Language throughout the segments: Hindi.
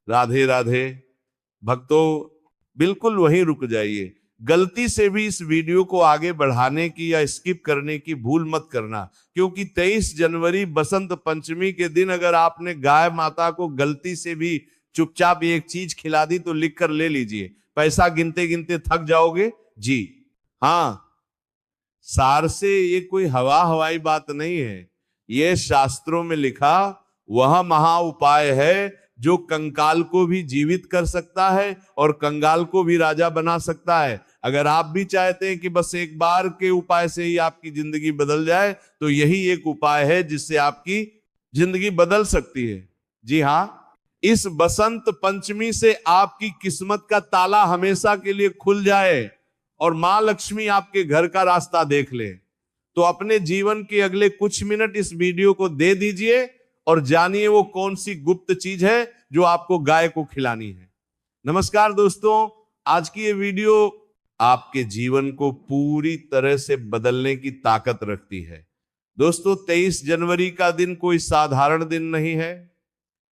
राधे राधे। भक्तों बिल्कुल वहीं रुक जाइए। गलती से भी इस वीडियो को आगे बढ़ाने की या स्किप करने की भूल मत करना, क्योंकि 23 जनवरी बसंत पंचमी के दिन अगर आपने गाय माता को गलती से भी चुपचाप एक चीज खिला दी तो लिख कर ले लीजिए, पैसा गिनते गिनते थक जाओगे जी। हाँ, सार से ये कोई हवाई बात नहीं है, ये शास्त्रों में लिखा वह महा उपाय है जो कंकाल को भी जीवित कर सकता है और कंगाल को भी राजा बना सकता है। अगर आप भी चाहते हैं कि बस एक बार के उपाय से ही आपकी जिंदगी बदल जाए, तो यही एक उपाय है जिससे आपकी जिंदगी बदल सकती है। जी हाँ, इस बसंत पंचमी से आपकी किस्मत का ताला हमेशा के लिए खुल जाए और मां लक्ष्मी आपके घर का रास्ता देख ले, तो अपने जीवन के अगले कुछ मिनट इस वीडियो को दे दीजिए और जानिए वो कौन सी गुप्त चीज है जो आपको गाय को खिलानी है। नमस्कार दोस्तों, आज की ये वीडियो आपके जीवन को पूरी तरह से बदलने की ताकत रखती है। दोस्तों, 23 जनवरी का दिन कोई साधारण दिन नहीं है।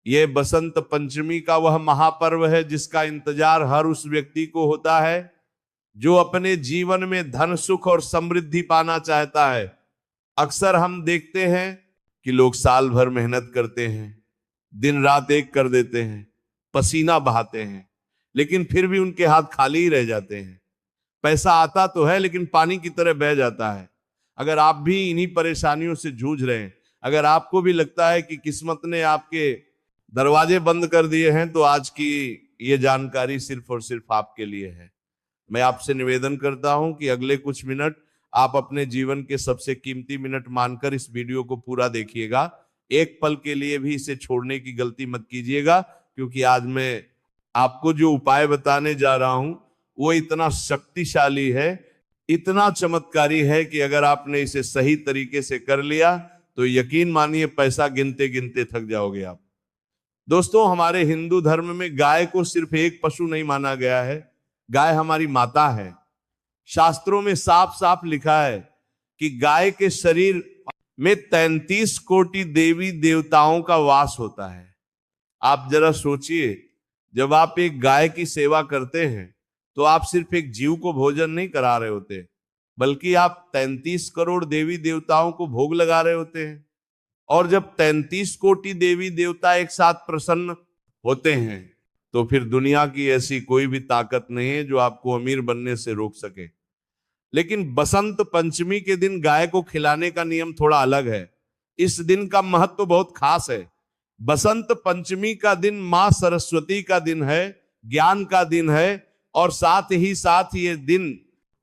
यह बसंत पंचमी का वह महापर्व है जिसका इंतजार हर उस व्यक्ति को होता है जो अपने जीवन में धन सुख और समृद्धि पाना चाहता है। अक्सर हम देखते हैं कि लोग साल भर मेहनत करते हैं, दिन रात एक कर देते हैं, पसीना बहाते हैं, लेकिन फिर भी उनके हाथ खाली ही रह जाते हैं। पैसा आता तो है लेकिन पानी की तरह बह जाता है। अगर आप भी इन्हीं परेशानियों से जूझ रहे हैं, अगर आपको भी लगता है कि किस्मत ने आपके दरवाजे बंद कर दिए हैं, तो आज की ये जानकारी सिर्फ और सिर्फ आपके लिए है। मैं आपसे निवेदन करता हूं कि अगले कुछ मिनट आप अपने जीवन के सबसे कीमती मिनट मानकर इस वीडियो को पूरा देखिएगा। एक पल के लिए भी इसे छोड़ने की गलती मत कीजिएगा, क्योंकि आज मैं आपको जो उपाय बताने जा रहा हूं वो इतना शक्तिशाली है, इतना चमत्कारी है कि अगर आपने इसे सही तरीके से कर लिया तो यकीन मानिए पैसा गिनते गिनते थक जाओगे आप। दोस्तों, हमारे हिंदू धर्म में गाय को सिर्फ एक पशु नहीं माना गया है, गाय हमारी माता है। शास्त्रों में साफ साफ लिखा है कि गाय के शरीर में 33 कोटि देवी देवताओं का वास होता है। आप जरा सोचिए, जब आप एक गाय की सेवा करते हैं तो आप सिर्फ एक जीव को भोजन नहीं करा रहे होते, बल्कि आप 33 करोड़ देवी देवताओं को भोग लगा रहे होते हैं। और जब 33 कोटि देवी देवता एक साथ प्रसन्न होते हैं तो फिर दुनिया की ऐसी कोई भी ताकत नहीं है जो आपको अमीर बनने से रोक सके। लेकिन बसंत पंचमी के दिन गाय को खिलाने का नियम थोड़ा अलग है। इस दिन का महत्व तो बहुत खास है। बसंत पंचमी का दिन मां सरस्वती का दिन है, ज्ञान का दिन है, और साथ ही साथ ये दिन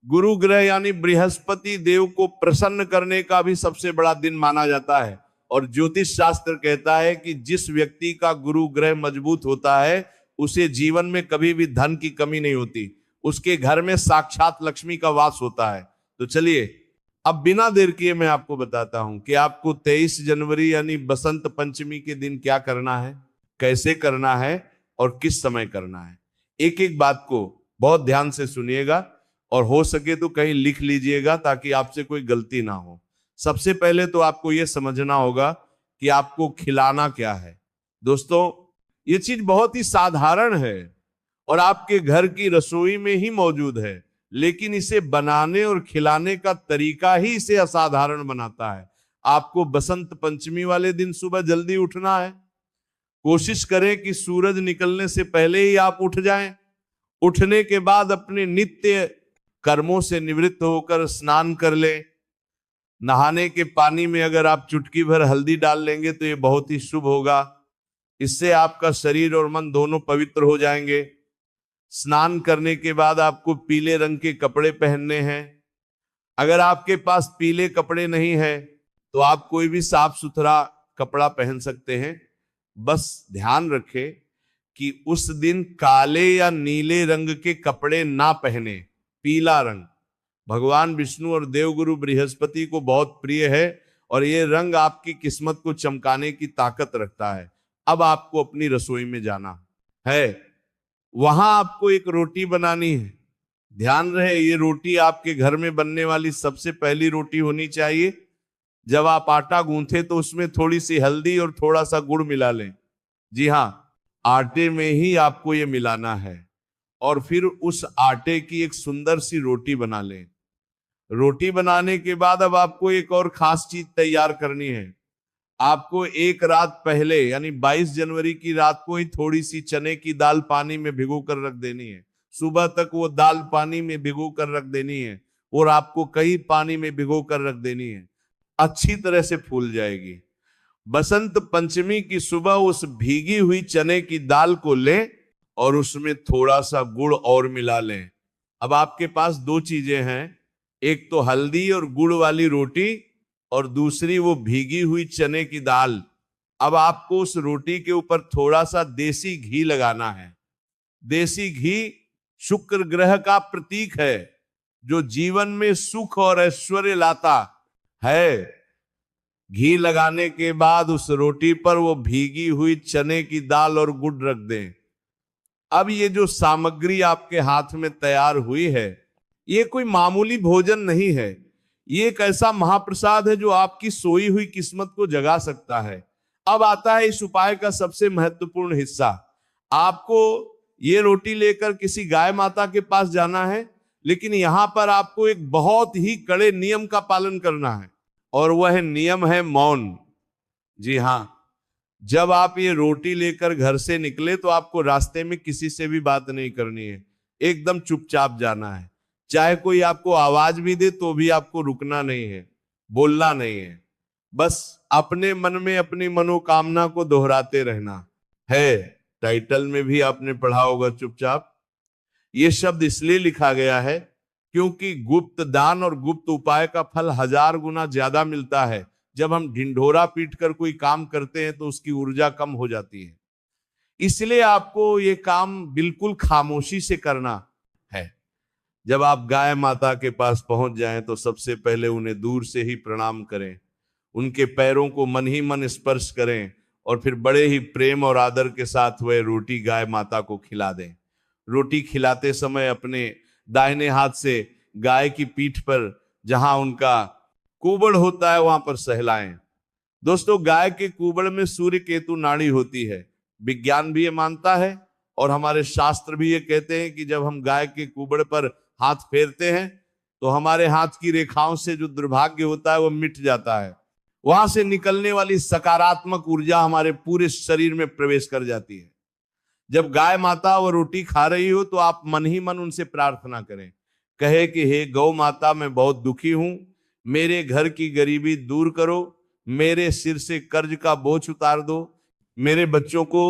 गुरु ग्रह यानी बृहस्पति देव को प्रसन्न करने का भी सबसे बड़ा दिन माना जाता है। और ज्योतिष शास्त्र कहता है कि जिस व्यक्ति का गुरु ग्रह मजबूत होता है उसे जीवन में कभी भी धन की कमी नहीं होती, उसके घर में साक्षात लक्ष्मी का वास होता है। तो चलिए अब बिना देर किए मैं आपको बताता हूं कि आपको 23 जनवरी यानी बसंत पंचमी के दिन क्या करना है, कैसे करना है और किस समय करना है। एक एक बात को बहुत ध्यान से सुनिएगा और हो सके तो कहीं लिख लीजिएगा ताकि आपसे कोई गलती ना हो। सबसे पहले तो आपको यह समझना होगा कि आपको खिलाना क्या है। दोस्तों, ये चीज बहुत ही साधारण है और आपके घर की रसोई में ही मौजूद है, लेकिन इसे बनाने और खिलाने का तरीका ही इसे असाधारण बनाता है। आपको बसंत पंचमी वाले दिन सुबह जल्दी उठना है। कोशिश करें कि सूरज निकलने से पहले ही आप उठ जाएं। उठने के बाद अपने नित्य कर्मों से निवृत्त होकर स्नान कर लें। नहाने के पानी में अगर आप चुटकी भर हल्दी डाल लेंगे तो ये बहुत ही शुभ होगा। इससे आपका शरीर और मन दोनों पवित्र हो जाएंगे। स्नान करने के बाद आपको पीले रंग के कपड़े पहनने हैं। अगर आपके पास पीले कपड़े नहीं है तो आप कोई भी साफ सुथरा कपड़ा पहन सकते हैं। बस ध्यान रखें कि उस दिन काले या नीले रंग के कपड़े ना पहने। पीला रंग भगवान विष्णु और देवगुरु बृहस्पति को बहुत प्रिय है और ये रंग आपकी किस्मत को चमकाने की ताकत रखता है। अब आपको अपनी रसोई में जाना है, वहां आपको एक रोटी बनानी है। ध्यान रहे, ये रोटी आपके घर में बनने वाली सबसे पहली रोटी होनी चाहिए। जब आप आटा गूंथे तो उसमें थोड़ी सी हल्दी और थोड़ा सा गुड़ मिला लें। जी हाँ, आटे में ही आपको ये मिलाना है और फिर उस आटे की एक सुंदर सी रोटी बना लें। रोटी बनाने के बाद अब आपको एक और खास चीज तैयार करनी है। आपको एक रात पहले यानी 22 जनवरी की रात को ही थोड़ी सी चने की दाल पानी में भिगो कर रख देनी है। सुबह तक वो दाल पानी में भिगो कर रख देनी है और आपको कई पानी में भिगो कर रख देनी है, अच्छी तरह से फूल जाएगी। बसंत पंचमी की सुबह उस भीगी हुई चने की दाल को लें और उसमें थोड़ा सा गुड़ और मिला लें। अब आपके पास दो चीजें हैं, एक तो हल्दी और गुड़ वाली रोटी और दूसरी वो भीगी हुई चने की दाल। अब आपको उस रोटी के ऊपर थोड़ा सा देसी घी लगाना है। देसी घी शुक्र ग्रह का प्रतीक है जो जीवन में सुख और ऐश्वर्य लाता है। घी लगाने के बाद उस रोटी पर वो भीगी हुई चने की दाल और गुड़ रख दें। अब ये जो सामग्री आपके हाथ में तैयार हुई है, ये कोई मामूली भोजन नहीं है। ये एक ऐसा महाप्रसाद है जो आपकी सोई हुई किस्मत को जगा सकता है। अब आता है इस उपाय का सबसे महत्वपूर्ण हिस्सा। आपको ये रोटी लेकर किसी गाय माता के पास जाना है, लेकिन यहां पर आपको एक बहुत ही कड़े नियम का पालन करना है और वह नियम है मौन। जी हाँ, जब आप ये रोटी लेकर घर से निकले तो आपको रास्ते में किसी से भी बात नहीं करनी है, एकदम चुपचाप जाना है। चाहे कोई आपको आवाज भी दे तो भी आपको रुकना नहीं है, बोलना नहीं है, बस अपने मन में अपनी मनोकामना को दोहराते रहना है। टाइटल में भी आपने पढ़ा होगा चुपचाप। ये शब्द इसलिए लिखा गया है क्योंकि गुप्त दान और गुप्त उपाय का फल 1000 गुना ज्यादा मिलता है। जब हम ढिंढोरा पीट कर कोई काम करते हैं तो उसकी ऊर्जा कम हो जाती है। इसलिए आपको ये काम बिल्कुल खामोशी से करना है। जब आप गाय माता के पास पहुंच जाएं तो सबसे पहले उन्हें दूर से ही प्रणाम करें, उनके पैरों को मन ही मन स्पर्श करें और फिर बड़े ही प्रेम और आदर के साथ वह रोटी गाय माता को खिला दें। रोटी खिलाते समय अपने दाहिने हाथ से गाय की पीठ पर जहां उनका कुबड़ होता है वहां पर सहलाएं। दोस्तों, गाय के कुबड़ में सूर्य केतु नाड़ी होती है। विज्ञान भी ये मानता है और हमारे शास्त्र भी ये कहते हैं कि जब हम गाय के कुबड़ पर हाथ फेरते हैं तो हमारे हाथ की रेखाओं से जो दुर्भाग्य होता है वो मिट जाता है। वहां से निकलने वाली सकारात्मक ऊर्जा हमारे पूरे शरीर में प्रवेश कर जाती है। जब गाय माता वो रोटी खा रही हो तो आप मन ही मन उनसे प्रार्थना करें, कहे कि हे गौ माता, मैं बहुत दुखी हूं, मेरे घर की गरीबी दूर करो, मेरे सिर से कर्ज का बोझ उतार दो, मेरे बच्चों को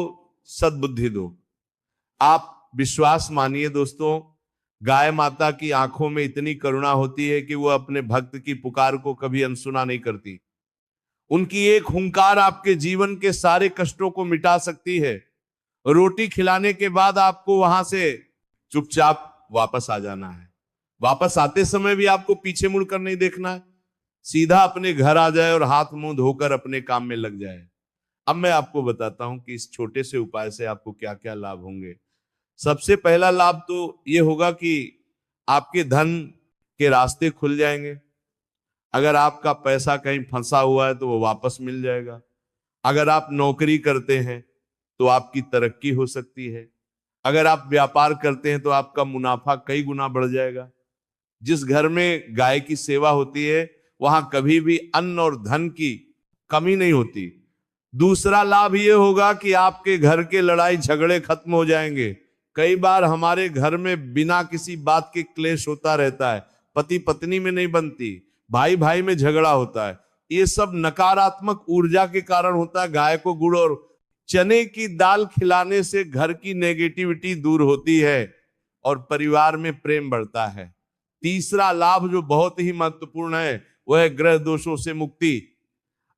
सद्बुद्धि दो। आप विश्वास मानिए दोस्तों, गाय माता की आंखों में इतनी करुणा होती है कि वो अपने भक्त की पुकार को कभी अनसुना नहीं करती। उनकी एक हुंकार आपके जीवन के सारे कष्टों को मिटा सकती है। रोटी खिलाने के बाद आपको वहां से चुपचाप वापस आ जाना है। वापस आते समय भी आपको पीछे मुड़कर नहीं देखना है, सीधा अपने घर आ जाए और हाथ मुंह धोकर अपने काम में लग जाए। अब मैं आपको बताता हूं कि इस छोटे से उपाय से आपको क्या क्या लाभ होंगे। सबसे पहला लाभ तो ये होगा कि आपके धन के रास्ते खुल जाएंगे। अगर आपका पैसा कहीं फंसा हुआ है तो वो वापस मिल जाएगा। अगर आप नौकरी करते हैं तो आपकी तरक्की हो सकती है। अगर आप व्यापार करते हैं तो आपका मुनाफा कई गुना बढ़ जाएगा। जिस घर में गाय की सेवा होती है वहां कभी भी अन्न और धन की कमी नहीं होती। दूसरा लाभ ये होगा कि आपके घर के लड़ाई झगड़े खत्म हो जाएंगे। कई बार हमारे घर में बिना किसी बात के क्लेश होता रहता है, पति पत्नी में नहीं बनती, भाई भाई में झगड़ा होता है। ये सब नकारात्मक ऊर्जा के कारण होता है। गाय को गुड़ और चने की दाल खिलाने से घर की नेगेटिविटी दूर होती है और परिवार में प्रेम बढ़ता है। तीसरा लाभ जो बहुत ही महत्वपूर्ण है वह है ग्रह दोषों से मुक्ति।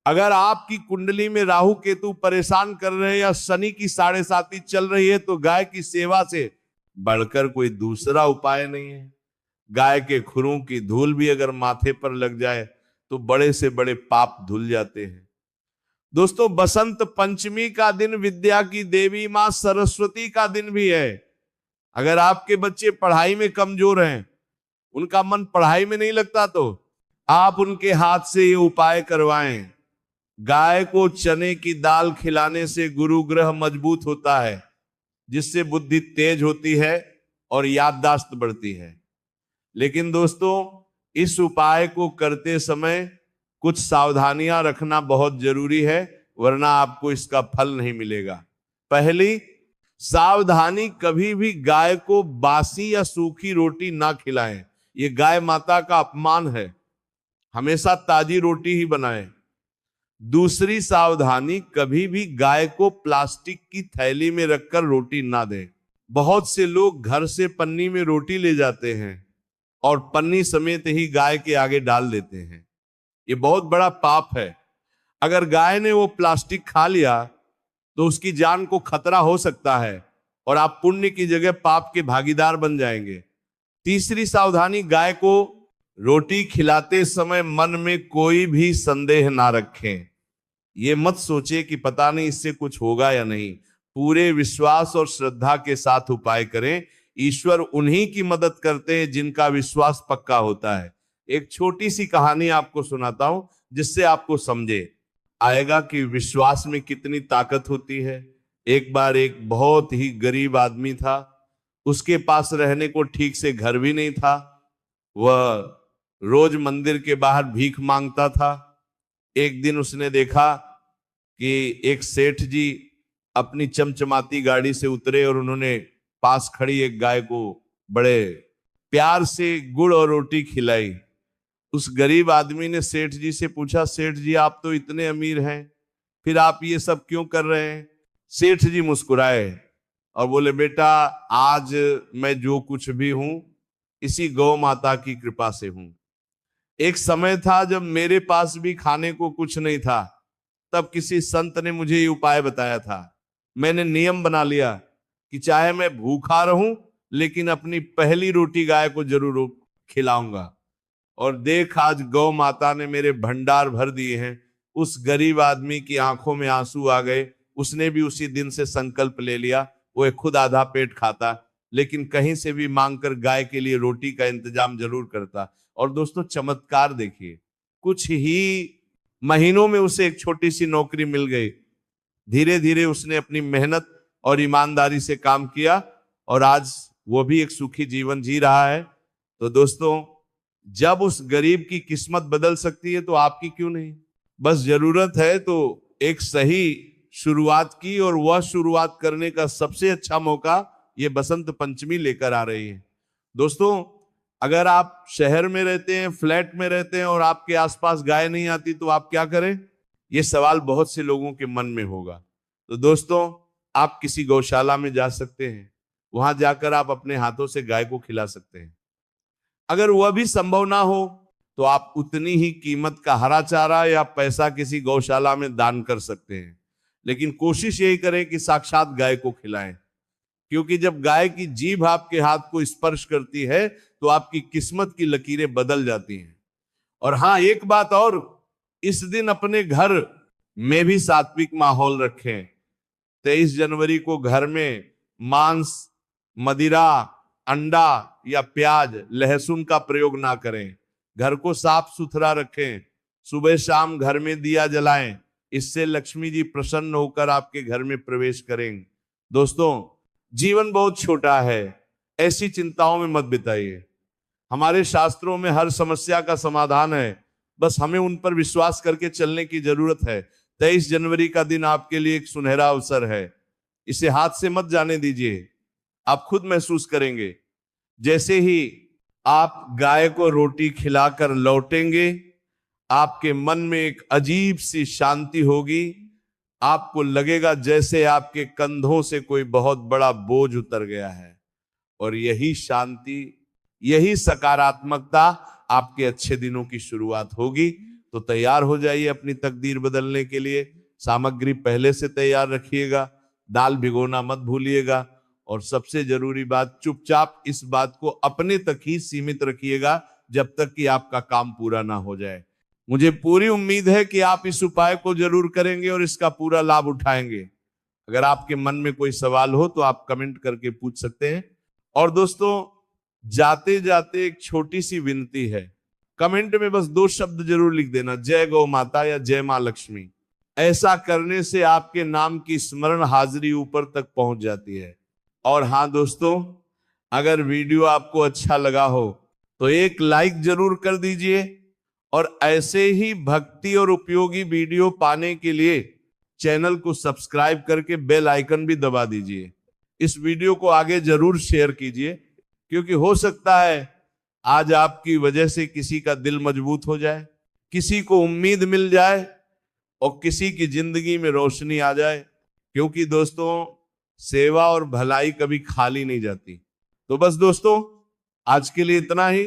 अगर आपकी कुंडली में राहु केतु परेशान कर रहे हैं या शनि की 7.5 चल रही है तो गाय की सेवा से बढ़कर कोई दूसरा उपाय नहीं है। गाय के खुरों की धूल भी अगर माथे पर लग जाए तो बड़े से बड़े पाप धुल जाते हैं। दोस्तों, बसंत पंचमी का दिन विद्या की देवी मां सरस्वती का दिन भी है। अगर आपके बच्चे पढ़ाई में कमजोर हैं, उनका मन पढ़ाई में नहीं लगता, तो आप उनके हाथ से ये उपाय करवाएं। गाय को चने की दाल खिलाने से गुरु ग्रह मजबूत होता है, जिससे बुद्धि तेज होती है और याददाश्त बढ़ती है। लेकिन दोस्तों, इस उपाय को करते समय कुछ सावधानियां रखना बहुत जरूरी है, वरना आपको इसका फल नहीं मिलेगा। पहली सावधानी, कभी भी गाय को बासी या सूखी रोटी ना खिलाएं। ये गाय माता का अपमान है। हमेशा ताजी रोटी ही बनाएं। दूसरी सावधानी, कभी भी गाय को प्लास्टिक की थैली में रखकर रोटी ना दें। बहुत से लोग घर से पन्नी में रोटी ले जाते हैं और पन्नी समेत ही गाय के आगे डाल देते हैं। ये बहुत बड़ा पाप है। अगर गाय ने वो प्लास्टिक खा लिया तो उसकी जान को खतरा हो सकता है और आप पुण्य की जगह पाप के भागीदार बन जाएंगे। तीसरी सावधानी, गाय को रोटी खिलाते समय मन में कोई भी संदेह ना रखें। ये मत सोचे कि पता नहीं इससे कुछ होगा या नहीं। पूरे विश्वास और श्रद्धा के साथ उपाय करें। ईश्वर उन्हीं की मदद करते हैं जिनका विश्वास पक्का होता है। एक छोटी सी कहानी आपको सुनाता हूं, जिससे आपको समझे आएगा कि विश्वास में कितनी ताकत होती है। एक बार एक बहुत ही गरीब आदमी था। उसके पास रहने को ठीक से घर भी नहीं था। वह रोज मंदिर के बाहर भीख मांगता था। एक दिन उसने देखा कि एक सेठ जी अपनी चमचमाती गाड़ी से उतरे और उन्होंने पास खड़ी एक गाय को बड़े प्यार से गुड़ और रोटी खिलाई। उस गरीब आदमी ने सेठ जी से पूछा, सेठ जी आप तो इतने अमीर हैं, फिर आप ये सब क्यों कर रहे हैं? सेठ जी मुस्कुराए और बोले, बेटा आज मैं जो कुछ भी हूं इसी गौ माता की कृपा से हूं। एक समय था जब मेरे पास भी खाने को कुछ नहीं था, तब किसी संत ने मुझे ये उपाय बताया था। मैंने नियम बना लिया कि चाहे मैं भूखा रहूं लेकिन अपनी पहली रोटी गाय को जरूर खिलाऊंगा। और देख, आज गौ माता ने मेरे भंडार भर दिए हैं। उस गरीब आदमी की आंखों में आंसू आ गए। उसने भी उसी दिन से संकल्प ले लिया, वो खुद आधा पेट खाता लेकिन कहीं से भी मांगकर गाय के लिए रोटी का इंतजाम जरूर करता। और दोस्तों, चमत्कार देखिए, कुछ ही महीनों में उसे एक छोटी सी नौकरी मिल गई। धीरे धीरे उसने अपनी मेहनत और ईमानदारी से काम किया और आज वो भी एक सुखी जीवन जी रहा है। तो दोस्तों, जब उस गरीब की किस्मत बदल सकती है तो आपकी क्यों नहीं? बस जरूरत है तो एक सही शुरुआत की, और वह शुरुआत करने का सबसे अच्छा मौका ये बसंत पंचमी लेकर आ रही है। दोस्तों, अगर आप शहर में रहते हैं, फ्लैट में रहते हैं और आपके आसपास गाय नहीं आती तो आप क्या करें? ये सवाल बहुत से लोगों के मन में होगा। तो दोस्तों, आप किसी गौशाला में जा सकते हैं, वहां जाकर आप अपने हाथों से गाय को खिला सकते हैं। अगर वह भी संभव ना हो तो आप उतनी ही कीमत का हरा चारा या पैसा किसी गौशाला में दान कर सकते हैं। लेकिन कोशिश यही करें कि साक्षात गाय को खिलाएं, क्योंकि जब गाय की जीभ आपके हाथ को स्पर्श करती है तो आपकी किस्मत की लकीरें बदल जाती हैं। और हाँ, एक बात और, इस दिन अपने घर में भी सात्विक माहौल रखें। 23 जनवरी को घर में मांस, मदिरा, अंडा या प्याज, लहसुन का प्रयोग ना करें। घर को साफ सुथरा रखें। सुबह शाम घर में दिया जलाएं, इससे लक्ष्मी जी प्रसन्न होकर आपके घर में प्रवेश करेंगे। दोस्तों, जीवन बहुत छोटा है, ऐसी चिंताओं में मत बिताइए। हमारे शास्त्रों में हर समस्या का समाधान है, बस हमें उन पर विश्वास करके चलने की जरूरत है। 23 जनवरी का दिन आपके लिए एक सुनहरा अवसर है, इसे हाथ से मत जाने दीजिए। आप खुद महसूस करेंगे, जैसे ही आप गाय को रोटी खिलाकर लौटेंगे, आपके मन में एक अजीब सी शांति होगी। आपको लगेगा जैसे आपके कंधों से कोई बहुत बड़ा बोझ उतर गया है। और यही शांति, यही सकारात्मकता आपके अच्छे दिनों की शुरुआत होगी। तो तैयार हो जाइए अपनी तकदीर बदलने के लिए। सामग्री पहले से तैयार रखिएगा, दाल भिगोना मत भूलिएगा, और सबसे जरूरी बात, चुपचाप इस बात को अपने तक ही सीमित रखिएगा जब तक कि आपका काम पूरा ना हो जाए। मुझे पूरी उम्मीद है कि आप इस उपाय को जरूर करेंगे और इसका पूरा लाभ उठाएंगे। अगर आपके मन में कोई सवाल हो तो आप कमेंट करके पूछ सकते हैं। और दोस्तों, जाते जाते एक छोटी सी विनती है, कमेंट में बस 2 शब्द जरूर लिख देना, जय गौ माता या जय मां लक्ष्मी। ऐसा करने से आपके नाम की स्मरण हाजिरी ऊपर तक पहुंच जाती है। और हाँ दोस्तों, अगर वीडियो आपको अच्छा लगा हो तो एक लाइक जरूर कर दीजिए, और ऐसे ही भक्ति और उपयोगी वीडियो पाने के लिए चैनल को सब्सक्राइब करके बेल आइकन भी दबा दीजिए। इस वीडियो को आगे जरूर शेयर कीजिए, क्योंकि हो सकता है आज आपकी वजह से किसी का दिल मजबूत हो जाए, किसी को उम्मीद मिल जाए और किसी की जिंदगी में रोशनी आ जाए। क्योंकि दोस्तों, सेवा और भलाई कभी खाली नहीं जाती। तो बस दोस्तों, आज के लिए इतना ही।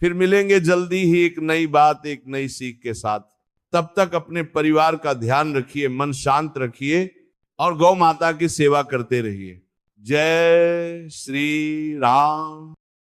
फिर मिलेंगे जल्दी ही एक नई बात, एक नई सीख के साथ। तब तक अपने परिवार का ध्यान रखिए, मन शांत रखिए और गौ माता की सेवा करते रहिए। जय श्री राम।